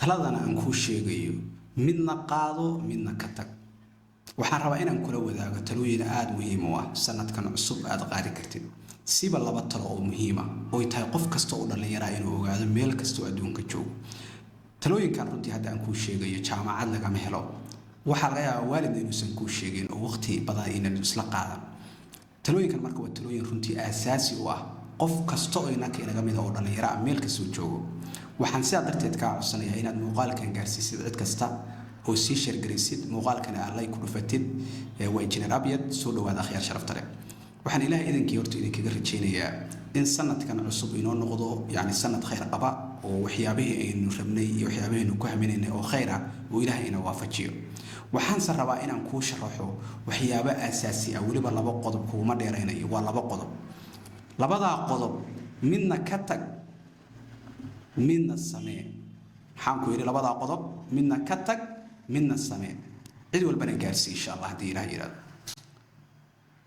taladana aan ku sheegayo midna qaado midna ka tag waxaan rabaa inaan kula wadaago talooyin aad muhiim u ah sanadkan cusub aad qaadi kartid siba laba talo oo muhiim ah oo tahay qof kasta oo dhalinyaro inuu ogaado meel kasta oo adduunka joogo talooyinkan runtii hadda aan ku sheegayo jaamacad laga helo waxa laga yaabaa waalidna inuusan ku sheegin oo waqti badan inaan isla qaadan talooyinkan marka waa talooyin runtii aasaasi u ah qof kasta oo inaga mid ah oo dhalinyaro meel kasta oo joogo waxaan sidaa darteed ka codsanayaa inaad muuqaalkan gaarsiisid cid kasta oo sii sheergaraysid muuqaalkana allay ku dhufatid waa injineer abyad soo dhawaada akhyaar sharafta leh waxaan ilaahay idinkii horta idinkaga rajaynayaa in sanadkan cusub inoo noqdo yani sanad khayr qaba oo waxyaabihii aynu rabnay iyo waxyaabihii aynu ku haminaynay oo khayr ah oo ilaahay ina waafajiyo waxaan rabaa inaan kuu sharaxo waxyaabo aasaasi ah waliba laba qodob kuma dheeraynayo waa laba qodob labada qodob midna ka tag midna samee waxaan ku yiri labada qodob midna ka tag midna samee cid walbana gaarsi insha Allah hadii ilaahay yiraahdo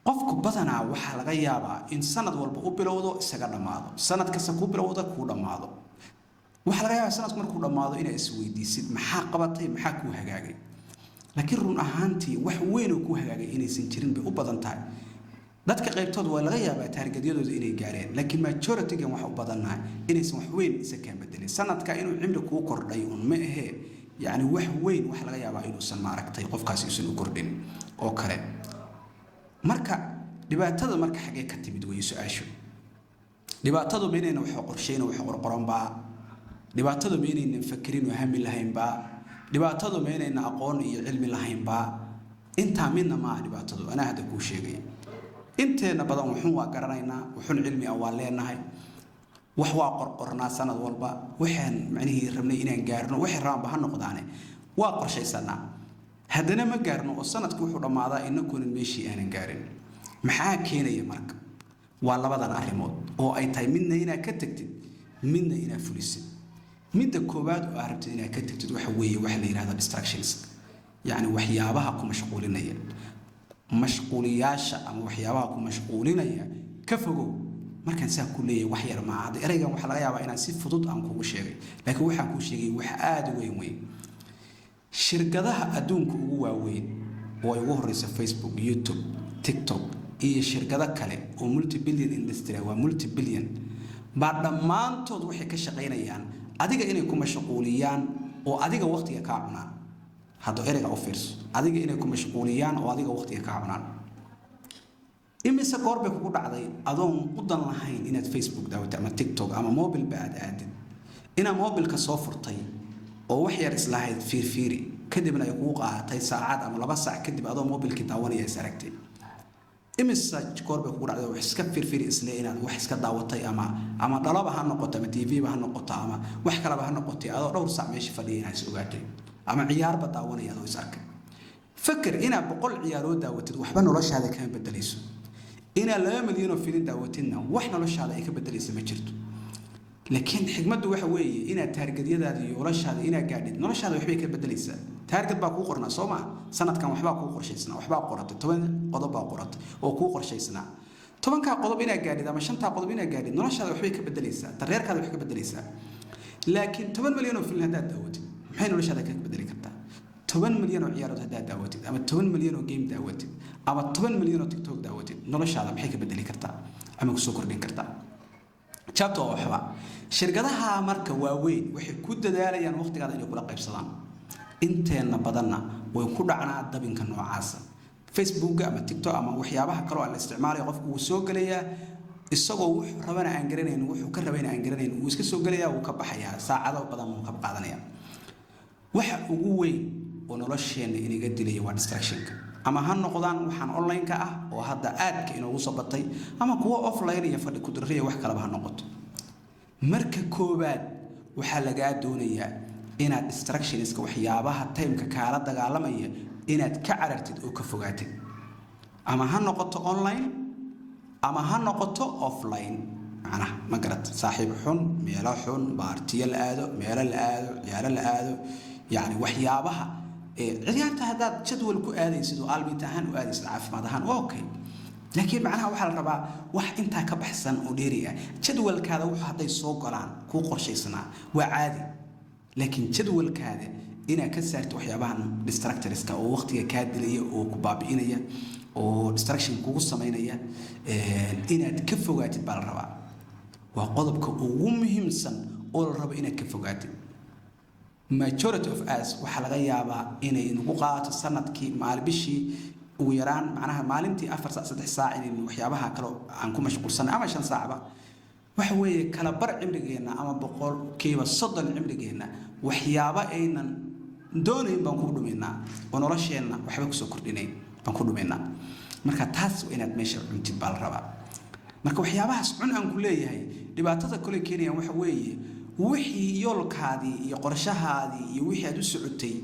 qofku badanaa waxa laga yaabaa in sanad walba u bilowdo isaga dhamaado sanad kasta ku bilowdo ku dhamaado waxa laga yaabaa sanadku markuu dhamaado inay isweydiisid maxaa qabatay maxaa ku hagaagay laakiin run ahaantii wax weyn oo ku hagaagay inaysan jirin bay u badan tahay dadka qaybtood waa laga yaabaa taargedyadooda inay gaareen laakiin majority-ga wax u badanahay inaysan wax weyn isa ka bedelin sanadka inuu cimri ku kordhay un ma ahe yani wax weyn wax laga yaabaa inuusan maaragtay qofkaasi isan u kordhin oo kale marka dhibaatada marka xagee ka timid way su'aashu dhibaatadu meena wax qorsheyn wax qorqoran baa dhibaatadu meena fakirin oo hami lahayn baa dhibaatadu meena aqoon iyo cilmi lahayn baa inta midna ma dhibaatadu ana hada ku sheegay inteena badan wuxuu waa garanaynaa wuxuu cilmi ah waa leenahay wax waa qorqornaa sanad walba waxaan macnaheedu rabnay inaan gaarno wixii raanba ha noqdaane waa qorshaysanaa haddana ma gaarno oo sanadku wuxuu dhamaadaa inagoon meeshii aanan gaarin maxaa keenaya marka waa labadan arrimood oo ay tahay midna inaad ka tagtid midna inaad fulisid midda koobaad oo aad rabtid inaad ka tagtid waxa weeye waxa la yiraahdo distractions yani waxyaabaha ku mashquulinaya mashquuliyaasha ama waxyaabaha ku mashquulinaya ka fogow markaan saa ku leeyahay wax yar ma aha eraygan waxa laga yaabaa inaan si fudud aan kugu sheegay laakiin waxaan ku sheegay wax aad u weyn shirkadaha adduunka ugu waaweyn oo ay ugu horeysa Facebook YouTube TikTok iyo shirkado kale oo multi-billion industry waa multi-billion ba dhamaantood waxay ka shaqeynayaan adiga inay ku mashquuliyaan oo adiga waqtiga ka cunaan hada erayga u fiirso adiga inay ku mashquuliyaan oo adiga waqtiga ka cunaan imise goorbe kugu dhacday adoon u dan lahayn inaad Facebook daawato ama TikTok ama mobile baad aadid ina mobilka soo furtay oo wax yar islahayd fiirfiiri kadibna ay kugu qaatay saacad ama 2 saac kadib adoo mobilka daawanaya saragtay imise goorbe kugu dhacday wax iska fiirfiiri isla inaad wax iska daawatay ama dhalaba ha noqoto ama TV ba ha noqoto ama wax kale ba ha noqoto adoo dhowr saac meeshii fadhiyay is ogaatay ama ciyaarba daawanaya adoo is arkay fakir ina 100 ciyaaroo daawatid waxba noloshaada ka bedelayso ina 2 milyan oo filim daawatidna wax noloshaada ay ka bedelayso ma jirto laakiin xigmadu waxa weeye ina taargedyadaada iyo noloshaada ina gaadhid noloshaada waxbay ka bedelaysaa taarged baa ku qornaa Soomaa sanadkan waxba ku qorshaysnaa waxba qoratay 10 qodob baa qoratay oo ku qorshaysnaa 10 ka qodob ina gaadhid ama 5 qodob ina gaadhid noloshaada waxbay ka bedelaysaa tareerkaada wax ka bedelaysaa laakiin 10 milyan oo filim hadaad daawatid maxay noloshaada ka bedeli kartaa 10 milyan oo ciyaarood hadaad daawatid ama 10 milyan oo game daawatid ama 10 milyan oo TikTok daawatid noloshaada maxay ka bedeli kartaa ama ku soo kordhin kartaa chapter waxba shirkadaha marka waaweyn waxay ku dadaalayaan waqtigaada inay kula qaybsadaan inteena badanna way ku dhacnaa dabinka noocaas Facebook ama TikTok ama waxyaabaha kale oo la isticmaalayo qofku uu soo galayaa isagoo wuxuu rabana aan garanayn wuxuu ka rabayna aan garanayn uu iska soo galayaa uu ka baxayaa saacado badan uu ka qaadanaya waxa ugu weyn oo nolosheena inaga dilay waa distractionka ama ha noqdaan waxaan online ka ah oo hadda aadka inoogu soo batay ama kuwa offline iyo fadhi ku dirriya wax kale ba ha noqoto marka koobaad waxa laga doonayaa inaad distractionska waxyaabaha time-ka kala dagaalamaya inaad ka carartid oo ka fogaatid ama ha noqoto online ama ha noqoto offline ana ma garat saaxiib xun meelo xun baartiyal aado meelo la aado ciyaar la aado yani waxyaabaha ciyaarta hadaad jadwal ku aadaysid oo almitahan u aadaysid caafimaad ahaan okay laakiin macnaha waxa la rabaa wax inta ka baxsan oo dheeri ah jadwalkaada waxa haday soo galaan ku qorshaysnaa waa caadi laakiin jadwalkaada inaad ka saarto waxyaabahan distractorska oo waqtiga kaa dilaya oo ku baabi'inaya oo distraction kugu sameynaya inaad ka fogaatid baa la rabaa waa qodobka ugu muhiimsan oo la rabo inaad ka fogaatid majority of us waxa laga yaabaa inay nagu qaato sanadkii bishii ugu yaraan macnaha maalintii 4 saac 3 saac in waxyaabaha kale aan ku mashquulsanahay ama 5 saacba waxa weeye kala bar cimrigeena ama 100% cimrigeena waxyaabo aynan doonayn baan ku dhuminaa oo nolosheena waxba ku soo kordhinay baan ku dhuminaa marka taas waa inaad meesha cuntid baa la rabaa marka waxyaabahaas cun aan ku leeyahay dhibaatada kale keenayaan waxa weeye wixii yoolkaadii iyo qorshahaadii iyo wixii aad u socotay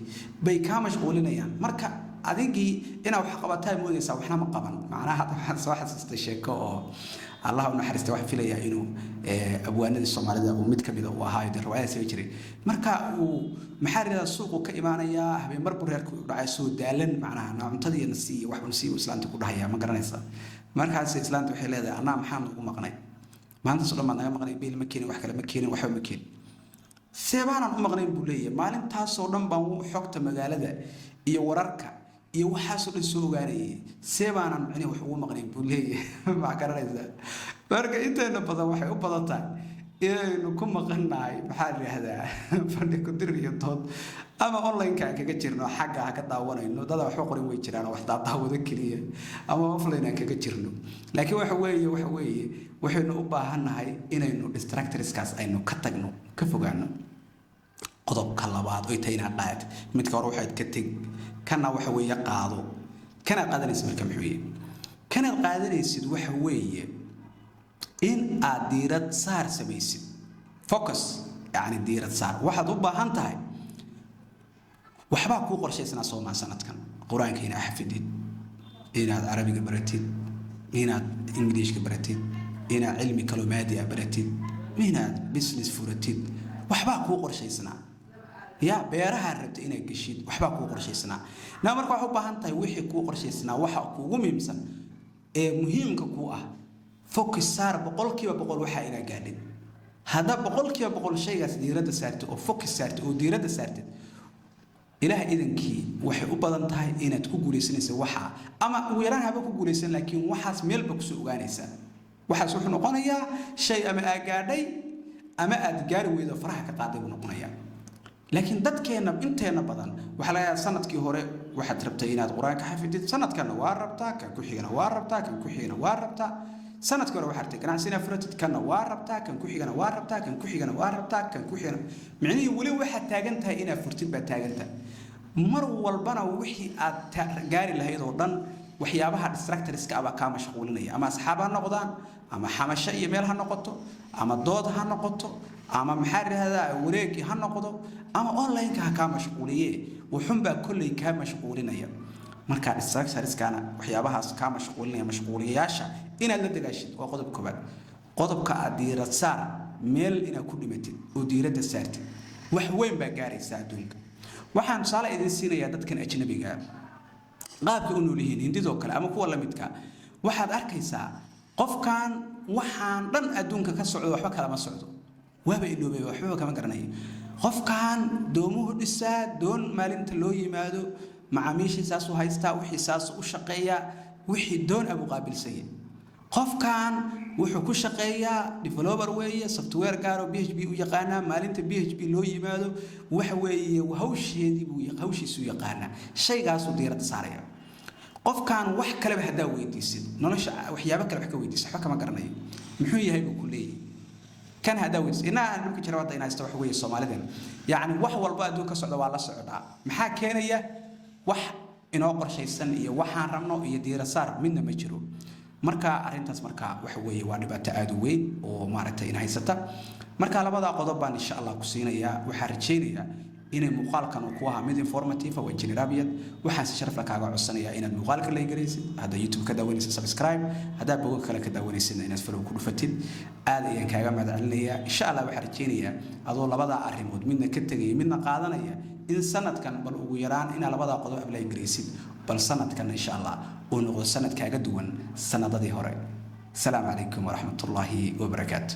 bay ka mashquulinayaan marka adigii inaad wax qabataa moodaysaa waxna ma qaban macnaha waxaan soo xasuustay sheeko oo Allah u naxariista wax filayaa inuu abwaanada Soomaalida oo mid kamid ah uu ahaa ee riwaayad soo jiray marka uu maxarida suuqu ka imaanaya habeen mar reerku dhacay soo daalan macnaha cuntadii nasiiyo wax nasiiyo islaanta ku dhahaya ma garanaysa markaas islaanta waxay leedahay anaa maxaan ugu maqnay maanta soo dhamaan naga maqnay biil ma keenin wax kale ma keenin waxba ma keenin seebaanan u maqnayn buu leeyahay maalintaas oo dhan baan u xogta magaalada iyo wararka iyo waxa soo soo ogaanayay seebaanan micni wax ugu maqnayn buu leeyahay ma garanaysa marka inteena badan waxay u badan tahay inaynu ku maqnaay maxaa la yiraahdaa fadhi ku dir iyo dood ama online ka kaga jirno xagga ka daawanayno dad wax qorin way jiraan wax daawada kaliya ama offline kaga jirno laakiin waxa weeye waxaynu u baahanahay inaynu distractorskaas aynu ka tagno ka fogaano qodobka labaad oo tayna qaad midka hore waxaad ka tag kana waxa weeye qaado kana qaadanaysid marka muxuu kana qaadanaysid waxa weeye in aad diirad saar samaysid focus yani diirad saar waxaad u baahan tahay waxba ku qorshaysana Soomaa sanadkan quraanka ina xafidid inaad carabiga baratid inaad ingiriiska baratid inaad cilmi kalimaadi baratid inaad business furatid waxba ku qorshaysana يا بيرها ربط إنك جشيد وحبا كو قرشيسنا نامر كو حبا هانتاي وحي كو قرشيسنا وحا كو مهمسن مهم كو فوكس صار بقول كيف بقول وحا إنا قاعدين هذا بقول كيف بقول شيء ديرة سارت أو فوكس سارت أو ديرة سارت إله إذن كي وحي أبدا انتهي إنا تكو قوليسن وحا أما ويران هبا كو قوليسن لكن وحا سميل بكسو غانيسا وحا سوحو نقونيا شيء أما أقاعدي أما أدقاري وإذا فرحك قاعدي ونقونيا لكن dadkeena inteena badan waxa laga yaabaa sanadkii hore waxaad rabtay inaad quraanka xafidid sanadkan waa rabtaa kan ku xigana waa rabtaa kan ku xigana waa rabtaa sanadkii hore waxaad rabtay ganacsiga furatid kan waa rabtaa kan ku xigana waa rabtaa kan ku xigana waa rabtaa kan ku xigana micnihii wali waxa taagan tahay inaad furtid ba taagan tahay mar walbana wixii aad gaari lahayd oo dhan waxyaabaha distractorska aba ka mashquulinaya ama asxaab ha noqdaan ama xamasho iyo meel ha noqoto ama dood ha noqoto ama maxarrada wareegi ha noqdo ama online ka mashquuliye wuxun ba kulli ka mashquulinaya marka distractorskana waxyaabahaas ka mashquulinaya mashquuliyaasha inaad la dagaashid waa qodob koobaad qodobka diirad saar meel ina ku dhimatid oo diirada saartid wax weyn ba gaaraysa adduunka waxaan sala idin siinayaa dadkan ajnabiga qaabka u noolyihiin hindidoo kale ama kuwa la midka waxaad arkaysaa qofkan waxaan dhan adduunka ka socdo waxba kala ma socdo waaba iloobay waxba kama garanayo qofkan doomuhu dhisaa doon maalinta loo yimaado macaamiishiisaas u haystaa wixii saas u shaqeeya wixii doon abu qaabilsay qofkan wuxuu ku shaqeeyaa developer weeye software gaar oo PHP u yaqaana maalinta PHP loo yimaado waxa weeye hawsheedii buu hawshiisu yaqaana shaygaas u diirada saaraya qofkan wax kale hadaa weydiisid nolosha waxyaabo kale wax ka weydiisid waxa kama garanayo muxuu yahay buu ku leeyahay كان هذا ويس إن أنا ممكن جربت إن أستوى حوي الصوماليين يعني وح والبا دوك صعد ولا صعد محا كان يه وح إن أقر شيء سنة وح رمنا يدير صار منا مجرو مركا أرنتاس مركا وحوي وعنبات تعادوي ومارته إن هاي ستا مركا على بعض قضبان إن شاء الله كسينا يا وحرتشين يا إن المقال كانوا قواها ميد إنفورماتيف وإنجيل رابيد وحاس شرف لك على عصنا يا إن المقال كله يجريس هذا يوتيوب كذا ونيس سبسكرايب هذا بقول كذا ونيس إن الناس فلو كل فتين هذا يعني كذا ما دعلني إن شاء الله وحرتشين يا أظل بعض أرمود منا كتجي منا قاعدنا يا إن سنة كان بالويران إن على بعض قضاء قبل إنجليز بل سنة كان إن شاء الله ونقول سنة كذا دون سنة ذي هراء السلام عليكم ورحمة الله وبركاته.